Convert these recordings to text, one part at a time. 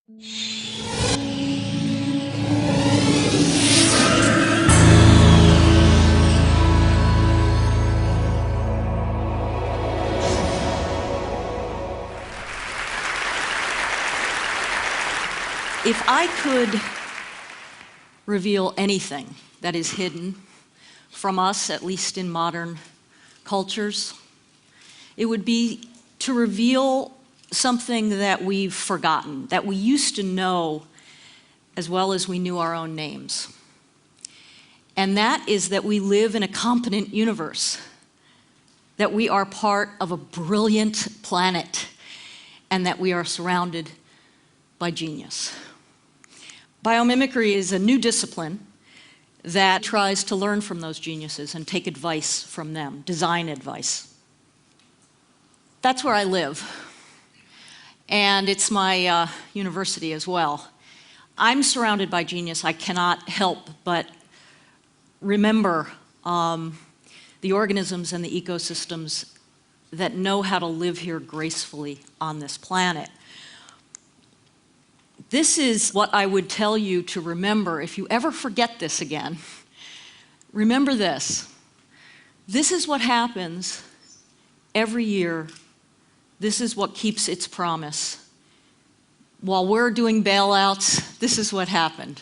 If I could reveal anything that is hidden from us, at least in modern cultures, it would be to reveal something that we've forgotten, that we used to know as well as we knew our own names. And that is that we live in a competent universe, that we are part of a brilliant planet, and that we are surrounded by genius. Biomimicry is a new discipline that tries to learn from those geniuses and take advice from them, design advice. That's where I live, and it's my university as well. I'm surrounded by genius. I cannot help but remember the organisms and the ecosystems that know how to live here gracefully on this planet. This is what I would tell you to remember if you ever forget this again. Remember this. This is what happens every year. This is what keeps its promise. While we're doing bailouts, this is what happened.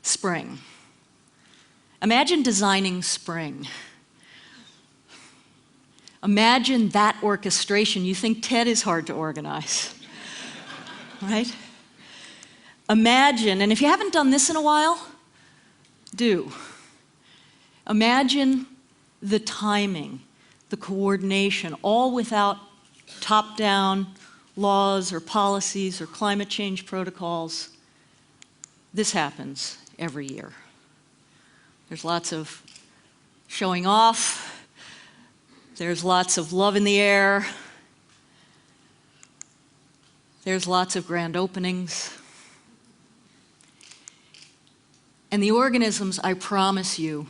Spring. Imagine designing spring. Imagine that orchestration. You think TED is hard to organize, right? Imagine, and if you haven't done this in a while, do. Imagine the timing, the coordination, all without top-down laws or policies or climate change protocols. This happens every year. There's lots of showing off. There's lots of love in the air. There's lots of grand openings. And the organisms, I promise you,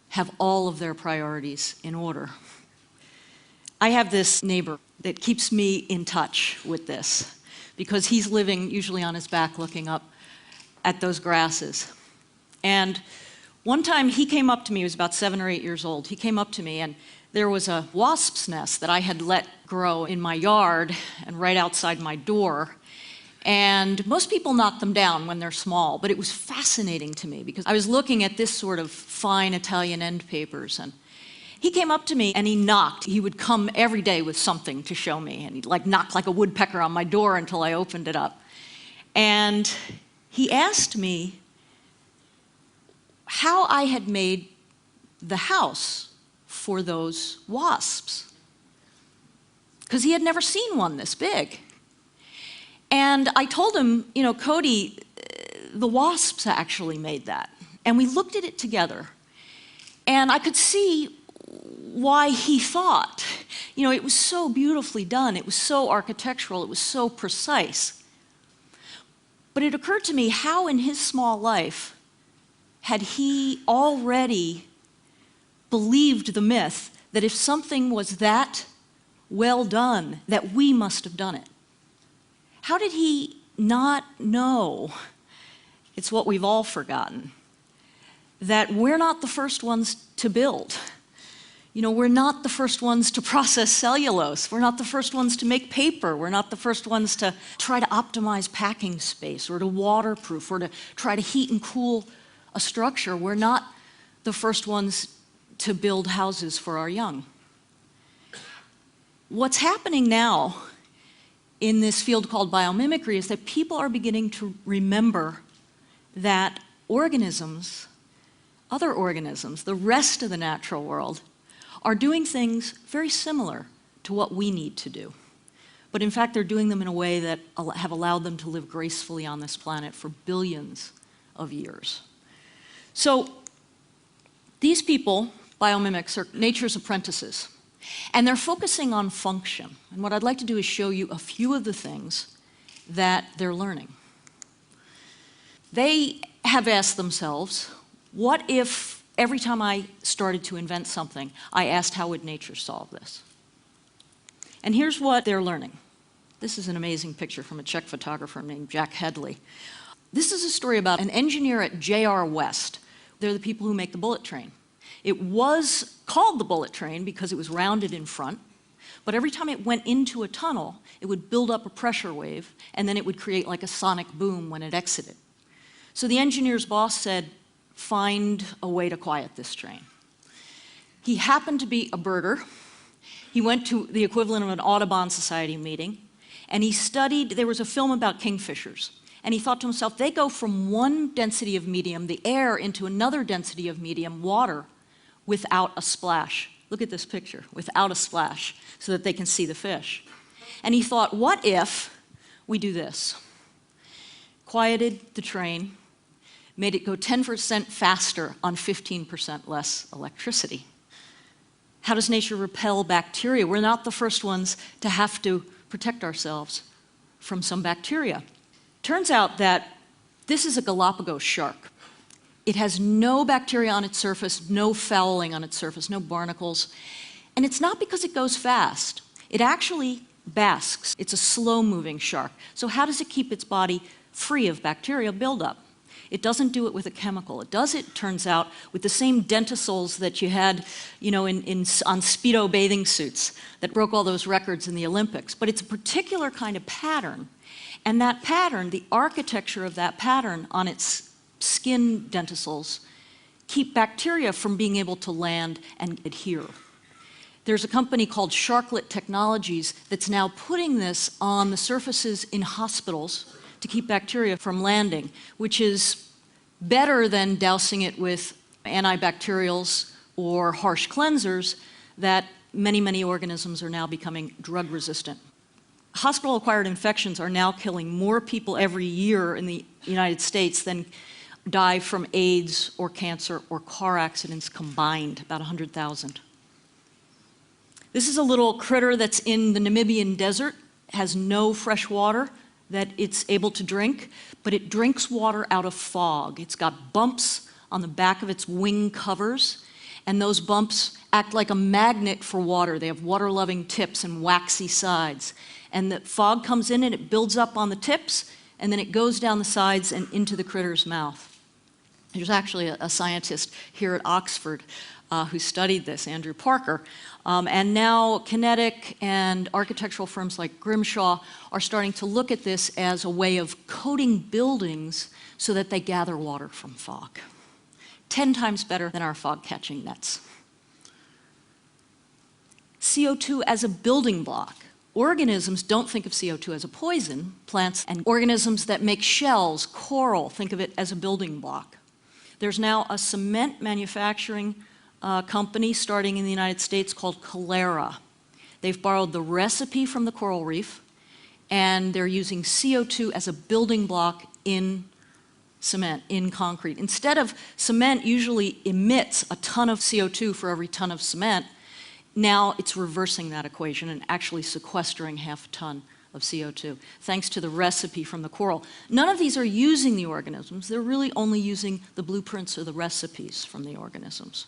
have all of their priorities in order. I have this neighbor that keeps me in touch with this because he's living usually on his back looking up at those grasses. And one time he came up to me, he was about 7 or 8 years old, he came up to me and there was a wasp's nest that I had let grow in my yard and right outside my door. And most people knock them down when they're small, but it was fascinating to me because I was looking at this sort of fine Italian end papers, and he came up to me and he knocked. He would come every day with something to show me, and he'd knock like a woodpecker on my door until I opened it up. And he asked me how I had made the house for those wasps, because he had never seen one this big. And I told him, you know, Cody, the wasps actually made that. And we looked at it together. And I could see why he thought, you know, it was so beautifully done. It was so architectural. It was so precise. But it occurred to me how in his small life had he already believed the myth that if something was that well done, that we must have done it. How did he not know, it's what we've all forgotten, that we're not the first ones to build. You know, we're not the first ones to process cellulose. We're not the first ones to make paper. We're not the first ones to try to optimize packing space or to waterproof or to try to heat and cool a structure. We're not the first ones to build houses for our young. What's happening now in this field called biomimicry is that people are beginning to remember that organisms, other organisms, the rest of the natural world, are doing things very similar to what we need to do. But in fact, they're doing them in a way that have allowed them to live gracefully on this planet for billions of years. So these people, biomimics, are nature's apprentices. And they're focusing on function. And what I'd like to do is show you a few of the things that they're learning. They have asked themselves, what if every time I started to invent something, I asked how would nature solve this? And here's what they're learning. This is an amazing picture from a Czech photographer named Jack Headley. This is a story about an engineer at J.R. West. They're the people who make the bullet train. It was called the bullet train because it was rounded in front, but every time it went into a tunnel, it would build up a pressure wave, and then it would create like a sonic boom when it exited. So the engineer's boss said, find a way to quiet this train. He happened to be a birder. He went to the equivalent of an Audubon Society meeting, and he studied, there was a film about kingfishers, and he thought to himself, they go from one density of medium, the air, into another density of medium, water, without a splash. Look at this picture, without a splash, so that they can see the fish. And he thought, what if we do this? Quieted the train, made it go 10% faster on 15% less electricity. How does nature repel bacteria? We're not the first ones to have to protect ourselves from some bacteria. Turns out that this is a Galapagos shark. It has no bacteria on its surface, no fouling on its surface, no barnacles. And it's not because it goes fast. It actually basks. It's a slow-moving shark. So how does it keep its body free of bacterial buildup? It doesn't do it with a chemical. It does it, turns out, with the same dentisoles that you had, you know, on Speedo bathing suits that broke all those records in the Olympics. But it's a particular kind of pattern. And that pattern, the architecture of that pattern on its skin dentisoles, keep bacteria from being able to land and adhere. There's a company called Sharklet Technologies that's now putting this on the surfaces in hospitals to keep bacteria from landing, which is better than dousing it with antibacterials or harsh cleansers that many organisms are now becoming drug resistant. Hospital-acquired infections are now killing more people every year in the United States than die from AIDS or cancer or car accidents combined, about 100,000. This is a little critter that's in the Namibian desert, has no fresh water that it's able to drink, but it drinks water out of fog. It's got bumps on the back of its wing covers, and those bumps act like a magnet for water. They have water-loving tips and waxy sides. And the fog comes in and it builds up on the tips, and then it goes down the sides and into the critter's mouth. There's actually a scientist here at Oxford who studied this, Andrew Parker. And now kinetic and architectural firms like Grimshaw are starting to look at this as a way of coating buildings so that they gather water from fog. 10 times better than our fog-catching nets. CO2 as a building block. Organisms don't think of CO2 as a poison. Plants and organisms that make shells, coral, think of it as a building block. There's now a cement manufacturing company starting in the United States called Calera. They've borrowed the recipe from the coral reef, and they're using CO2 as a building block in cement, in concrete. Instead of cement usually emits a ton of CO2 for every ton of cement, now it's reversing that equation and actually sequestering half a ton of CO2, thanks to the recipe from the coral. None of these are using the organisms. They're really only using the blueprints or the recipes from the organisms.